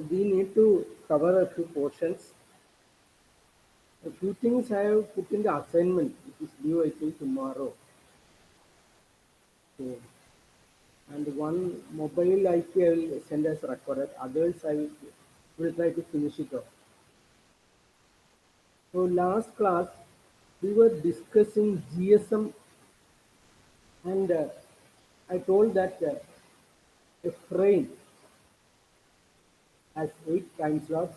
We need to cover a few portions. A few things I have put in the assignment, which is due I think tomorrow. So, and one mobile IP I will send as recorded. Others will try to finish it off. So last class we were discussing GSM, and I told that a frame has 8 time slots.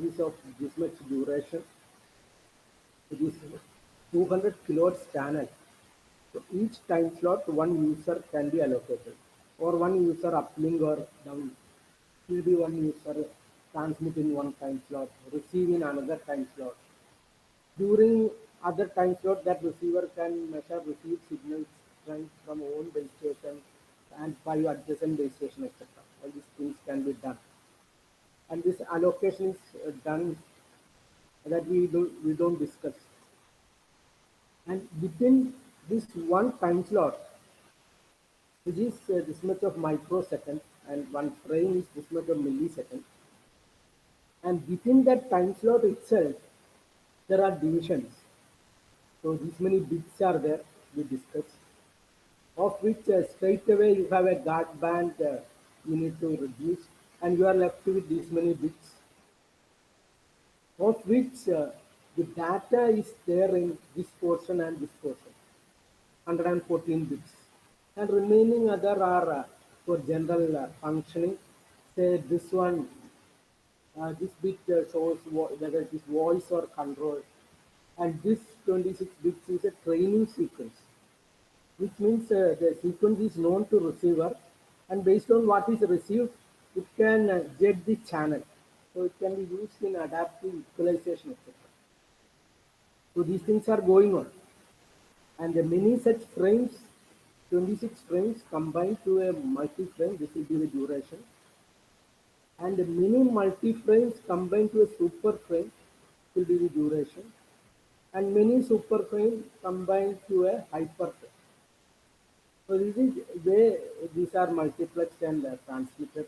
Is of this much duration. It is 200 kilohertz channel. So each time slot one user can be allocated, or one user uplink or down. Will be one user transmit in one time slot, receive in another time slot. During other time slot, that receiver can measure received signals strength from own base station and 5 adjacent base station, etc. All these things can be done, and this allocation is done that we don't discuss. And within this one time slot, which is this much of microsecond, and one frame is this much of millisecond, and within that time slot itself, there are divisions. So these many bits are there, we discussed, of which straight away you have a guard band you need to reduce, and you are left with these many bits, of which the data is there in this portion and this portion, 114 bits, and remaining other are for general functioning. Say this one, this bit shows whether it is voice or control, and this 26 bits is a training sequence, which means the sequence is known to receiver, and based on what is received, it can judge the channel. So it can be used in adaptive equalization, etc. So these things are going on, and the many such frames, 26 frames combined to a multi-frame. This will be the duration, and the many multi-frames combined to a super frame will be the duration, and many super frames combined to a hyper frame. So this is where these are multiplexed and transmitted,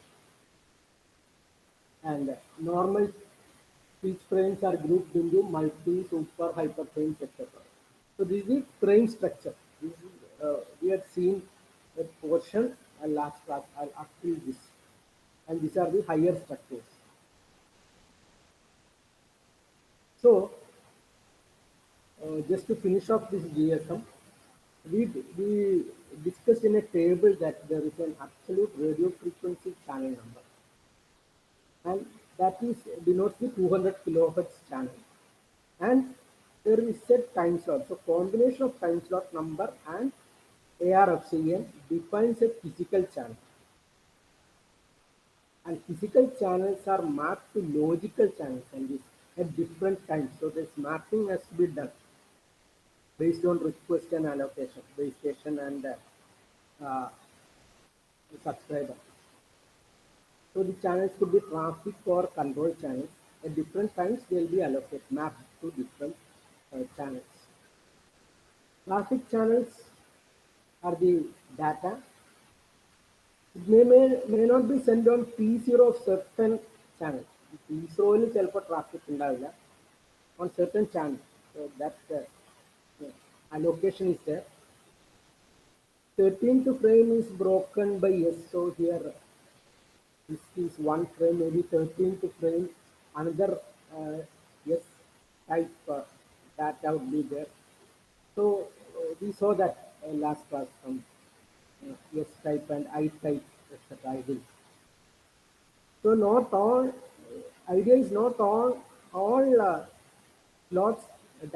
and normal speech frames are grouped into multi, super, hyper frames, etc. So this is frame structure. This is, we have seen a portion last class up till this, and these are the higher structures. So just to finish off this GSM, we discussed in a table that there is an absolute radio frequency channel number, and that is denotes the 200 kilohertz channel, and there is a time slot. So combination of time slot number and ARFCN defines a physical channel, and physical channels are mapped to logical channels and this at different times. So this mapping has to be done based on request and allocation, base station and uh, subscriber. So the channels could be traffic or control channels. At different times, they will be allocated, mapped to different channels. Traffic channels are the data. It may not be sent on P0 of certain channels. P0 will ചിലപ്പോൾ traffic ഉണ്ടാവില്ല on certain channels. So that allocation is there. 13th frame is broken by S. So here this is one frame, maybe 13th frame, another S type data would be there. So we saw that last class from S type and I type, etc. ID. So not all idea is not all slots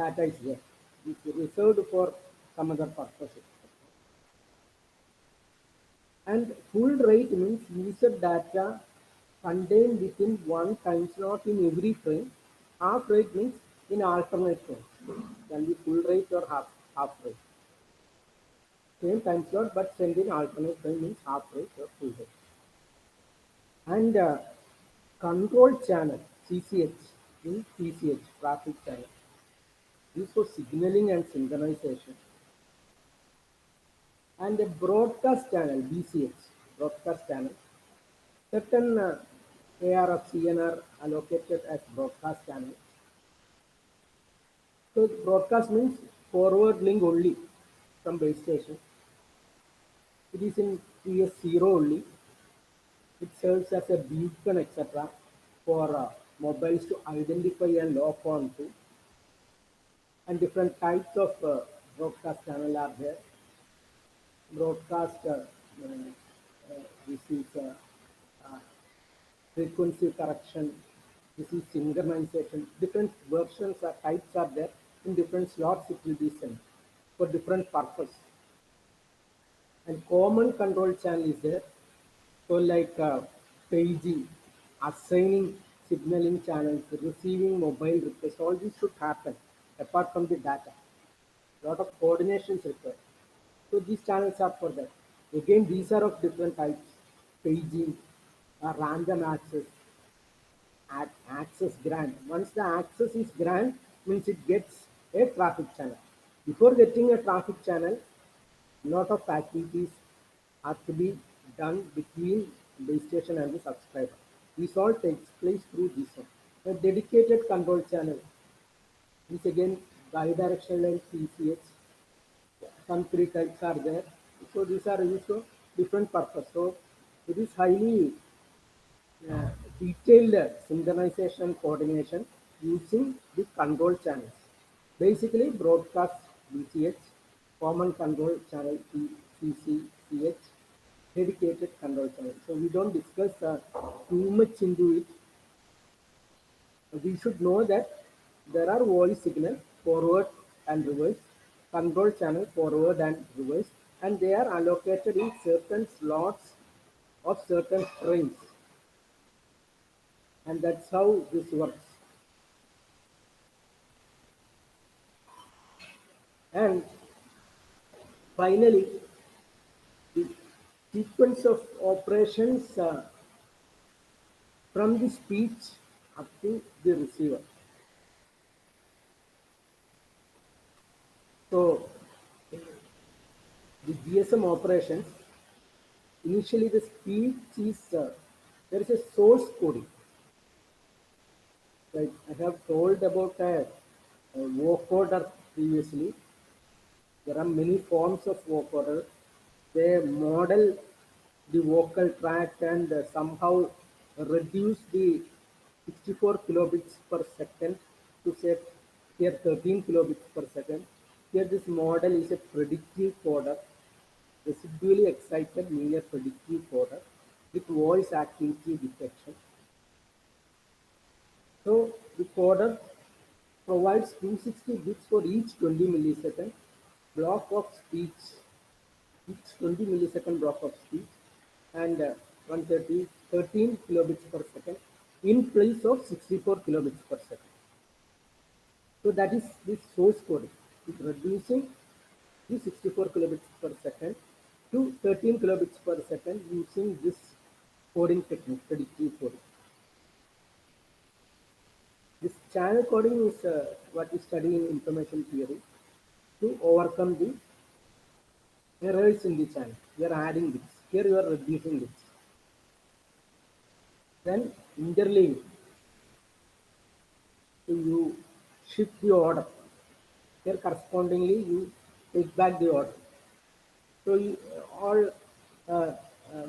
data is there. It's reserved for some other purposes. And full rate means user data contained within one time slot in every frame. Half rate means in alternate frames. Can be full rate or half rate. Same time slot but sent in alternate frame means half rate or full rate. And control channel CCH in TCH traffic channel is for signaling and synchronization. And a broadcast channel BCH broadcast channel certain ARF, CNR allocated as broadcast channel. So broadcast means forward link only from base station. It is in PS0 only. It serves as a beacon, etc., for mobiles to identify and lock on to. And different types of broadcast channel are there. Broadcast, this is uh, frequency correction, this is synchronization. Different versions or types are there. In different slots it will be sent for different purpose. And common control channel is there. So like paging, assigning signaling channels, receiving mobile requests, all this should happen apart from the data. Lot of coordination is required. So these channels are for that. Again, these are of different types. Paging, random access, access grant. Once the access is grant, means it gets a traffic channel. Before getting a traffic channel, lot of activities have to be done between base station and the subscriber. This all takes place through this one. A dedicated control channel is again bidirectional and PCH. Some three types are there. So these are used for different purpose. So it is highly uh, detailed synchronization coordination using the control channels. Basically, broadcast BCH, common control channel CCCH, dedicated control channel. So we don't discuss too much into it. We should know that there are voice signal forward and reverse, control channel forward and reverse, and they are allocated in certain slots of certain trains, and that's how this works. And finally, the sequence of operations from the speech up to the receiver. So the GSM operations, initially the speech is, there is a source coding. Like I have told about a vocoder previously. There are many forms of vocoder. They model the vocal tract and somehow reduce the 64 kilobits per second to say here 13 kilobits per second. Here this model is a predictive coder, residually excited linear predictive coder with voice activity detection. So the coder provides 260 bits for each 20 millisecond block of speech, each 20 millisecond block of speech, and 130, 13 kilobits per second in place of 64 kilobits per second. So that is this source coding. It's reducing the 64 kilobits per second to 13 kilobits per second using this coding technique, predictive coding. This channel coding is what we study in information theory to overcome the errors in the channel. We are adding bits. Here you are reducing bits. Then interleaving. So you shift the order. Here correspondingly you take back the order. So you, all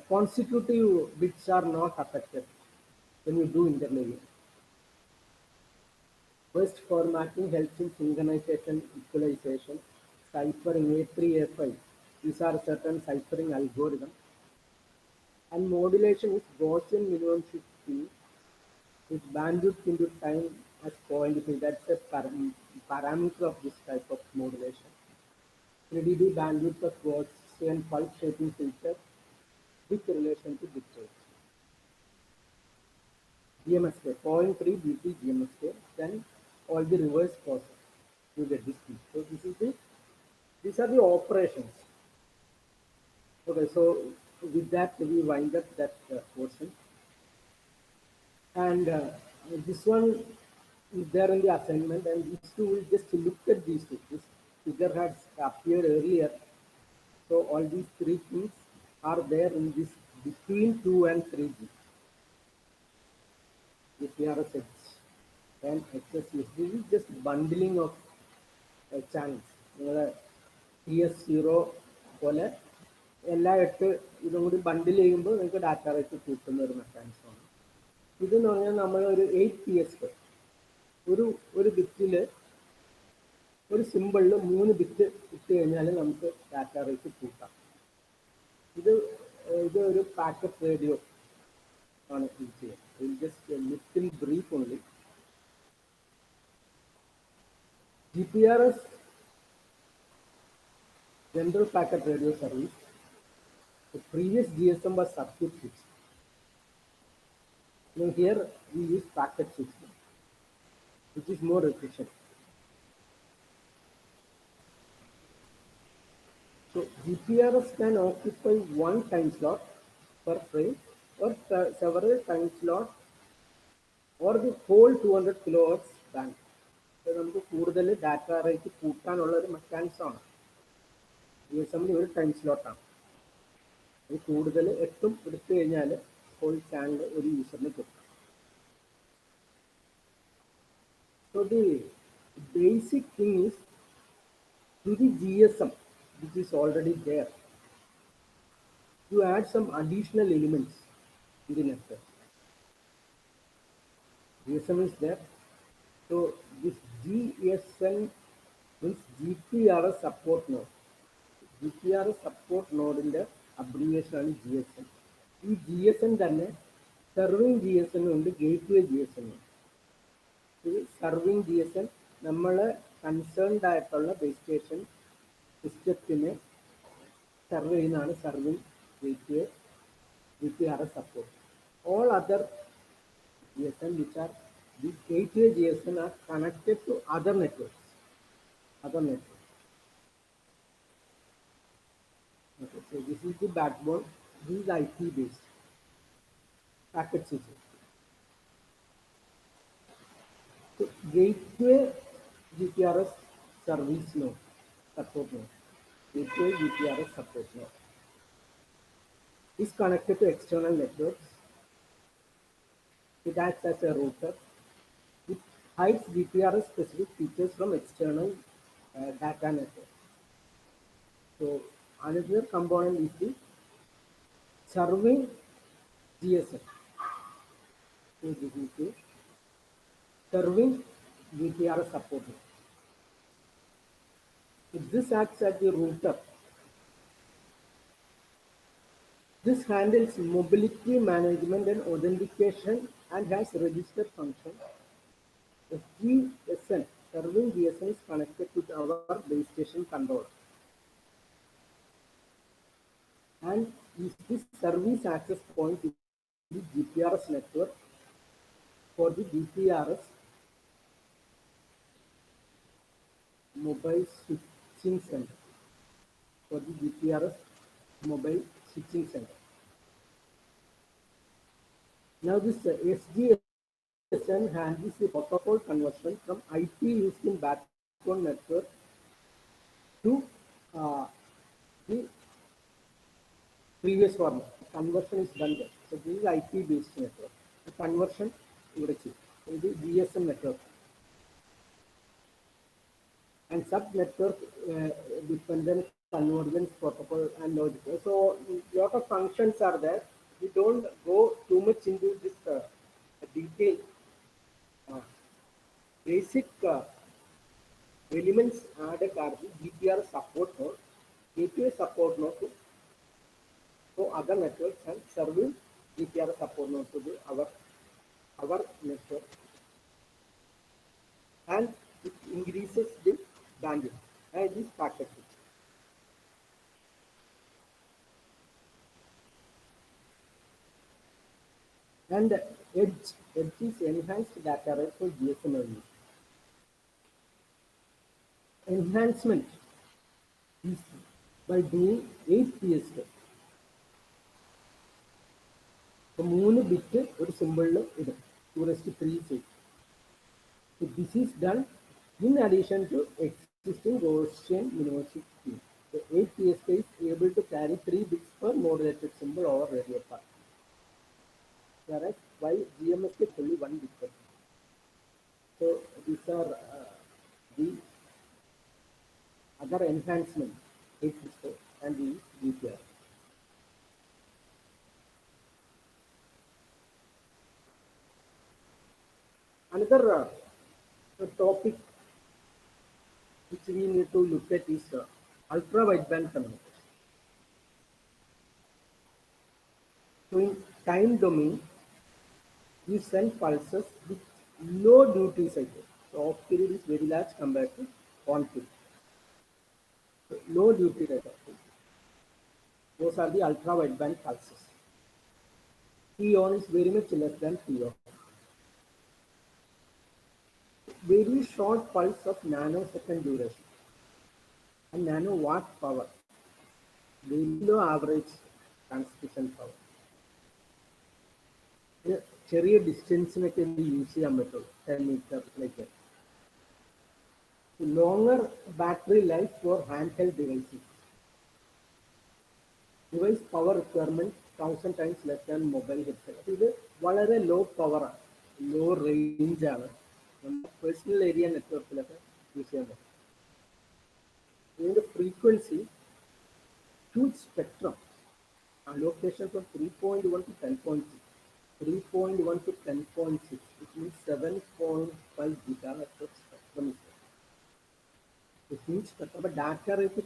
consecutive bits are not affected when you do interleaving. Burst formatting helps in synchronization, equalization, ciphering A3, A5. These are certain ciphering algorithms. And modulation is Gaussian minimum shift key with bandwidth into time as 0.5. That's a parameter of this type of modulation. 3 dB bandwidth of Gaussian pulse shaping filter with relation to bit rate. GMSK, 0.3 dB GMSK, then all the reverse process to get this speed. So this is the, these are the operations. Okay, so with that we wind up that portion. And this one is there in the assignment, and these two will just look at these two. This figure has appeared earlier. So all these three things are there in this between 2 and 3G. GPRS edge and XS. This is just bundling of channels. TS0 പോലെ എല്ലാ 8 ഇതും കൂടി ബണ്ടിൽ ചെയ്യുമ്പോൾ നിങ്ങൾക്ക് data rate കൂട്ടുന്ന ഒരു മെക്കാനിസമാണ്. ഇതെന്ന് പറഞ്ഞാൽ നമ്മൾ ഒരു 8 PSK ഒരു ബിറ്റിൽ ഒരു സിമ്പിളിൽ 3 ബിറ്റ് ഇട്ട് കഴിഞ്ഞാൽ നമുക്ക് ഡാറ്റ റേറ്റ് കൂട്ടാം. ഇത് ഒരു പാക്കറ്റ് റേഡിയോ ആണ് ഇത് ചെയ്യുന്നത്. Just little brief only. GPRS General Packet Radio Service. The previous GSM was circuit switch. Now here we use packet switch, which is more efficient. So GPRS can occupy one time slot per frame or several time slots or the whole 200 kilohertz band. So നമുക്ക് കൂടുതൽ data rate കൂട്ടാനുള്ള ഒരു മെക്കാനിസമാണ്. GSM ഒരു time സ്ലോട്ടാണ്. അത് കൂടുതൽ 8 എടുത്തു കഴിഞ്ഞാൽ whole channel ഒരു യൂസറിന് കിട്ടും. So the basic thing is to the GSM, which is already there, you add some additional elements in the network. GSM is there, so this GSM means GPRS support node. GPRS support node in the abbreviation ആണ് GSM. ഈ GSM തന്നെ serving GSM ഉണ്ട്, gateway GSM ഉണ്ട്. ഇത് serving GSM നമ്മൾ concerned ആയിട്ടുള്ള base station സിസ്റ്റത്തിന് serve ചെയ്യുന്നതാണ് serving gateway GPRS support. All other GSM which are the gateway GSM are connected to other networks. Okay, so this is the backbone. This is IP based packet switching. So gateway GPRS service node, support node. Gateway GPRS support node is connected to external networks. It acts as a router. It hides GPRS specific features from external data network. So another component is the serving GSM. So this is the serving GPRS support. So this acts as the router. This handles mobility management and authentication and has register function. The GSM, serving GSM, is connected to our base station controller and is this service access point to the GPRS network for the GPRS mobile switching center. For the GPRS mobile switching center. Now this SGSM handles the protocol conversion from IP used in backbone network to the previous format. Conversion is done there. So this is IP based network. The conversion is the GSM network. And sub-network dependent convergence protocol and logic. So a lot of functions are there. We don't go too much into this detail. Basic elements added are the GPRS support node, gateway support node to other networks and serving GPRS support node to the our network. And it increases the bandwidth and this packet switch. And edge is enhanced data rate for GSM only. Enhancement is by doing 8 PSK. So 3 bit ഒരു സിമ്പിളിൽ ഇടും 2�3. So this is done in addition to existing Gaussian minimum scheme. The 8 PSK is able to carry 3 bits per modulated symbol over radio path. Correct? while GMS gets only 1 bit. So these are the other enhancements and the GPR. Another topic which we need to look at is ultra wideband communication. So in time domain, we send pulses with low duty cycle. So off period is very large compared to on period. So low duty rate of period. Those are the ultra wideband pulses. T on is very much less than T off. Very short pulse of nanosecond duration and nanowatt power. Very low average transmission power. ചെറിയ ഡിസ്റ്റൻസിനൊക്കെ use ചെയ്യാൻ പറ്റുള്ളൂ 10 മീറ്ററിലേക്ക്. Longer battery life for hand held devices. Device power requirement 1000 times less than mobile headset. അപ്പോൾ ഇത് വളരെ law പവറാണ്, law റേഞ്ചാണ്. നമ്മുടെ personal area നെറ്റ്വർക്കിലൊക്കെ use ചെയ്യാൻ പറ്റും. ഇതിൻ്റെ frequency huge spectrum, allocation from 3.1 to 10.6. 3.1 to 10.6, which means 7.5 gigahertz of spectrum is there. It means spectrum, but data rate is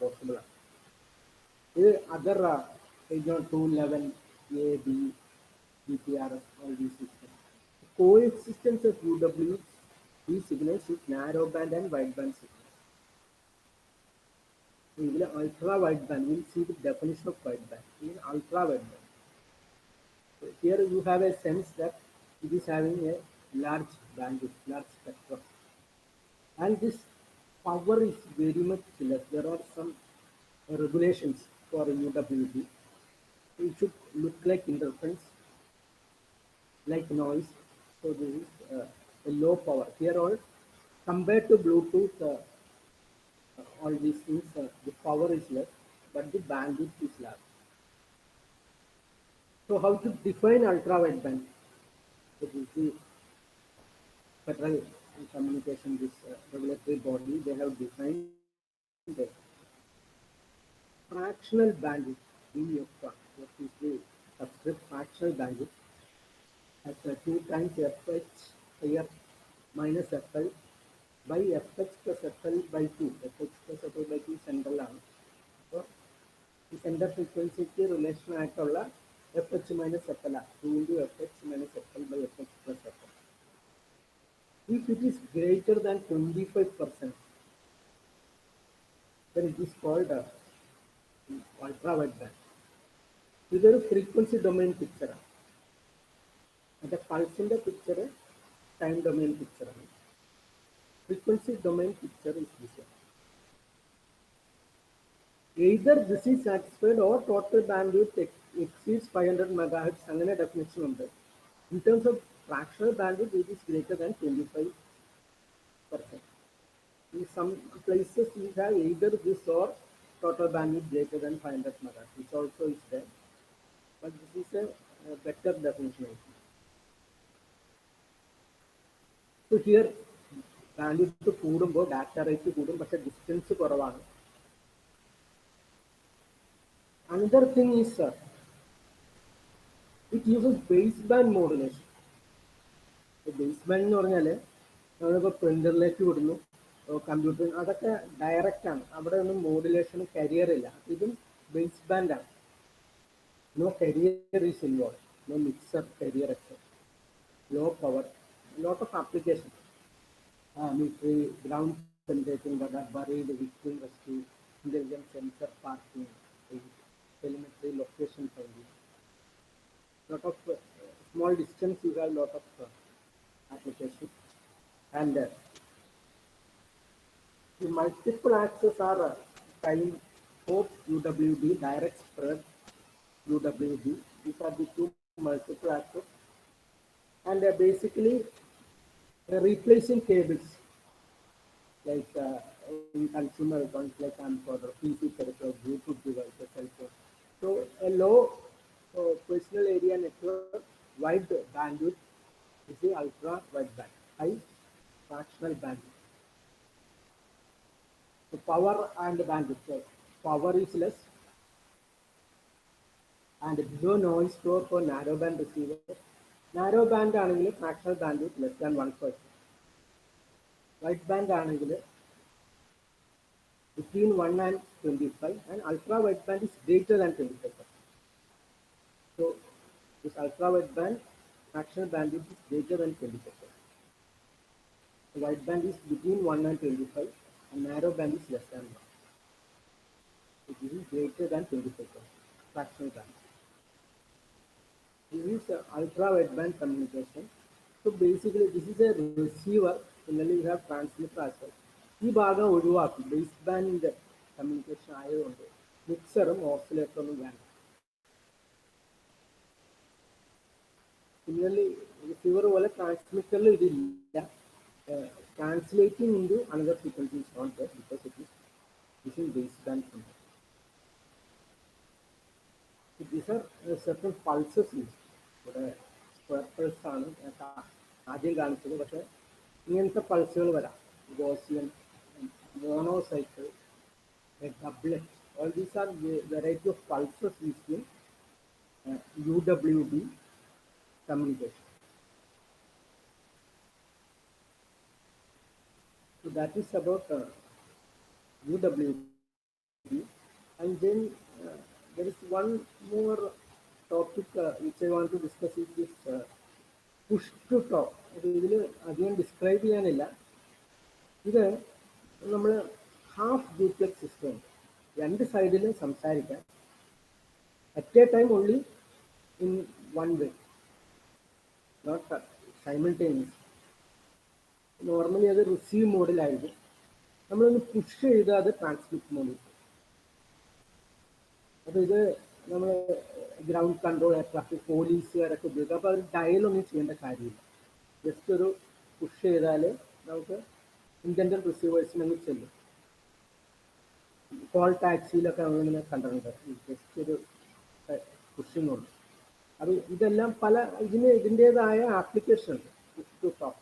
possible. This other 802.11 A, B, GPRS, all these systems. The coexistence of UWB signals with narrowband and wideband signals. In ultra wideband, we'll see the definition of wideband. In ultra wideband, so here you have a sense that it is having a large bandwidth, large spectrum, and this power is very much less. There are some regulations for UWB. It should look like interference, like noise. So this is a low power. Here all compared to Bluetooth, all these things, the power is less, but the bandwidth is large. So how to define ultra wideband? So this is the Federal Communication, this regulatory body, they have defined the fractional bandwidth, VFR. What is the subscript fractional bandwidth? At 2 times FH here minus FL by FH plus FL by 2. FH plus FL by 2 central ആണ്. അപ്പോൾ ഈ centre ഫ്രീക്വൻസിക്ക് relation ആയിട്ടുള്ള FH minus FL ആണ്. 2 into FH minus FL by FH plus FL. If it is greater than 25%, then it is called ultra wideband. ഇതൊരു frequency domain പിക്ചറാണ്. the pulse picture, time domain picture. Frequency domain picture is this one. Either this is satisfied or total bandwidth exceeds 500 megahertz. അങ്ങനെ definition ഉണ്ട്. In terms of fractional bandwidth, it is greater than 25%. In some places, we have either this or total bandwidth greater than 500 megahertz, which also is there. But this is a better definition. So here, bandwidth കൂടുമ്പോൾ data rate കൂടും, പക്ഷേ distance കുറവാണ്. Another thing is, it uses baseband modulation. Baseband എന്ന് പറഞ്ഞാൽ നമ്മളിപ്പോൾ പ്രിന്ററിലേക്ക് വിടുന്നു, computer, അതൊക്കെ direct ആണ്. അവിടെ ഒന്നും മോഡുലേഷന് കരിയർ ഇല്ല. ഇതും ബേസ് ബാൻഡ് ആണ്. No carrier is involve, no mixer carrier except, low power, lot of applications. Military, ground penetrating radar, buried victim rescue, intelligent sensor parking, telemetry location finding. Lot of small distance, you have lot of applications. And the multiple access are time hope UWB, direct spread UWB. These are the two multiple access. And basically replacing cables like in consumer electronics like camcorder, PC peripherals, Bluetooth devices, cell phone. So a low personal area network wide bandwidth is the ultra wideband, high fractional bandwidth. So power and bandwidth. So power is less and below noise floor for narrowband receiver. Narrowband ആണെങ്കിൽ fractional bandwidth less than 1%. Wideband ആണെങ്കിൽ between 1 and 25, and ultra wideband is greater than 25%. So this ultra wideband fractional bandwidth is greater than 20%. The wideband is between 1 and 25, and narrow band is less than 1. So this is greater than 20% fractional band. This is ultra wideband communication. So basically, this is a receiver. Similarly, we have transmitter as well. ഈ ഭാഗം ഒഴിവാക്കി base ബാൻഡിന്റെ communication ആയതുകൊണ്ട് മിക്സറും ഓസിലേറ്ററും വേണം. Similarly, receiver പോലെ transmitterൽ ഇതില്ല. Translating into another frequency is not there because it is using baseband control. So these are certain pulses used. Square pulse ആണ് ആദ്യം കാണിച്ചത്. പക്ഷെ ഇങ്ങനത്തെ പൾസുകൾ വരാം. Gaussian, monocycle, a doublet. All these are variety of pulses used in UWB communication. So that is about UWB. And then there is one more topic which I want to discuss is this push to talk. ഇതിൽ അധികം describe ചെയ്യാനില്ല. ഇത് നമ്മൾ half duplex system ഉണ്ട്. രണ്ട് സൈഡിലും സംസാരിക്കാം. At a time only in one way, not simultaneous. Normally അത് റിസീവ് മോഡിലായിരിക്കും. നമ്മളൊന്ന് പുഷ് ചെയ്താൽ അത് ട്രാൻസ്മിറ്റ് മോഡിൽ. അപ്പോൾ ഇത് നമ്മൾ ഗ്രൗണ്ട് കൺട്രോൾ എയർക്രാഫ്റ്റ് പോലീസുകാരൊക്കെ ഉപയോഗിക്കും. അപ്പോൾ അവർ ഡയലൊന്നും ചെയ്യേണ്ട കാര്യമില്ല. ജസ്റ്റ് ഒരു പുഷ് ചെയ്താൽ നമുക്ക് ഇന്റൻഡഡ് റിസീവേഴ്സിനൊന്ന് ചെല്ലും. കോൾ ടാക്സിയിലൊക്കെ നമ്മളിങ്ങനെ കണ്ടിട്ടുണ്ട്. ജസ്റ്റ് ഒരു പുഷിംഗ് ഉണ്ട്. അത് ഇതെല്ലാം പല ഇതിൻ്റെതായ ആപ്ലിക്കേഷൻ ഉണ്ട്. Push to talk.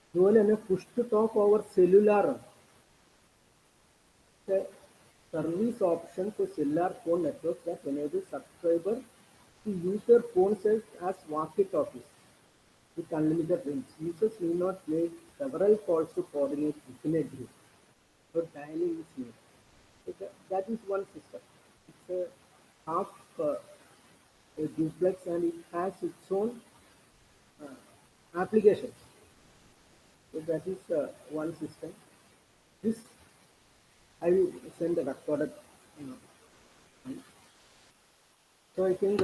അതുപോലെ തന്നെ push to talk over cellular ഉണ്ട്. Service option for cellular phone networks that enable subscriber to use their phone cells as walkie-talkies with unlimited range. Users need not make several calls to coordinate within a group. So dialing is needed. So that is one system. It's a half a duplex and it has its own applications. So that is one system. This I will send a recorded. So I think